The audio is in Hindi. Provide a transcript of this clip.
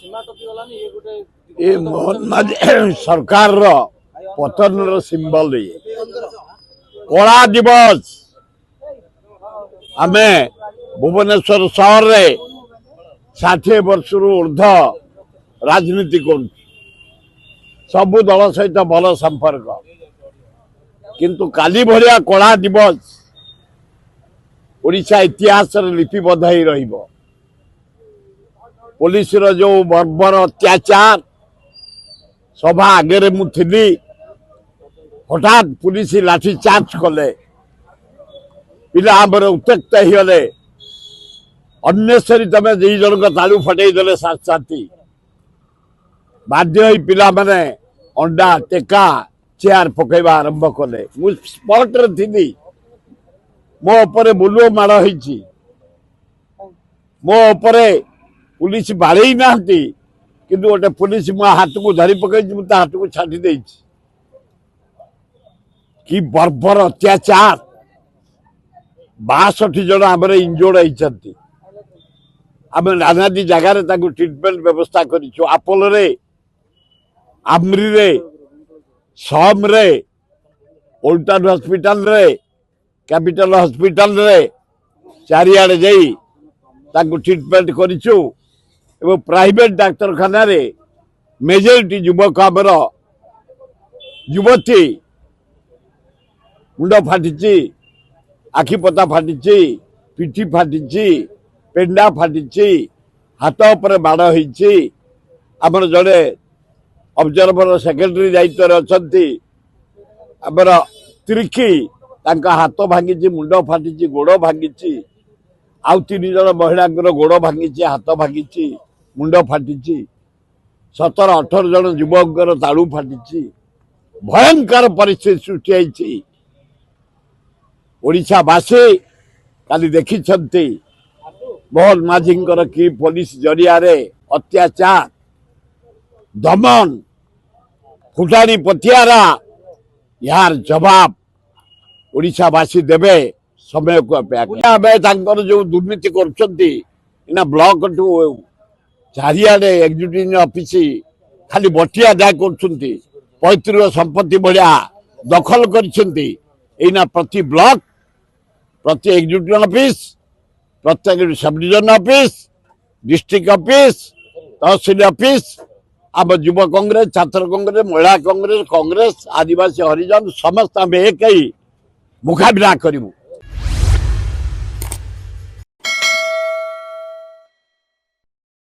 ये मोहन माझी सरकार पतन सिंबल कला दिवस आम भुवनेश्वर सहर रे 60 वर्ष ऊर्ध राजनीति कर सबु दल सहित भल संपर्क किंतु काली भरिया कला दिवस ओडिशा इतिहास लिपिबद्ध ही रहिबो। पुलिस रो जो बर्बर अत्याचार सभा आगे मुझी हठात पुलिस लाठी चार्ज कले पिला आमर उत्त्यक्त होगले अन्नेसरी तमें दी जन तालू फटे देले साथी बाध्य पिला माने अंडा टेका चेयर पकेबा आरंभ कले स्पॉट रे थी मो उपरे बुलुओ माड़ होईची मो उपरे पुलिस बाड़े ना किंतु गोटे पुलिस मो हाथ को धरी पकई हाथ को छाटी दे कि बर्बर अत्याचार 62 जन आम इंजोर्ड होती आम नानादी जगार ट्रिटमेंट व्यवस्था करूँ आपोलो रे आमरी रे सम रे ओल्टान हॉस्पिटल रे कैपिटल हॉस्पिटल रे चारिआडे जाई ट्रिटमेंट करिछु एवं प्राइवेट डाक्तरखाना रे मेजोरिटी युवक आमर युवती मुंड फाटी आखिपता फाटी पिठी फाटी पेंडा फाटी हाथ उपर बाड़ होईची आमर जड़े ऑब्जर्वर सेक्रेटरी दायित्व अच्छी आमर त्रिखी हाथ भांगी मुंड फाटी गोड़ भांगी आउ 3 जन महिला गोड़ भांगी हाथ भांगी मुंड फाटी 17-18 जन युवक तालू फाटी भयंकर परिस्थिति सृष्टि ओडिशावासी काली देखी मोहन माझी कि पुलिस जरिया अत्याचार दमन फुटाणी पथियारा यार जवाब ओडिशावासी देवे समय को अपेक्षा जो दुर्नीति कर ब्लॉक टू चारिआडे एग्जीक्यूटिव ऑफिस खाली बटिया दाय कर पैतृक संपत्ति भाया दखल करना प्रति ब्लॉक प्रति एग्जीक्यूटिव ऑफिस प्रत्येक sub division office district office tehsil office आम युवा कांग्रेस छात्र कांग्रेस महिला कांग्रेस कांग्रेस आदिवासी हरिजन समस्त आम एक मुकाबला करूँ।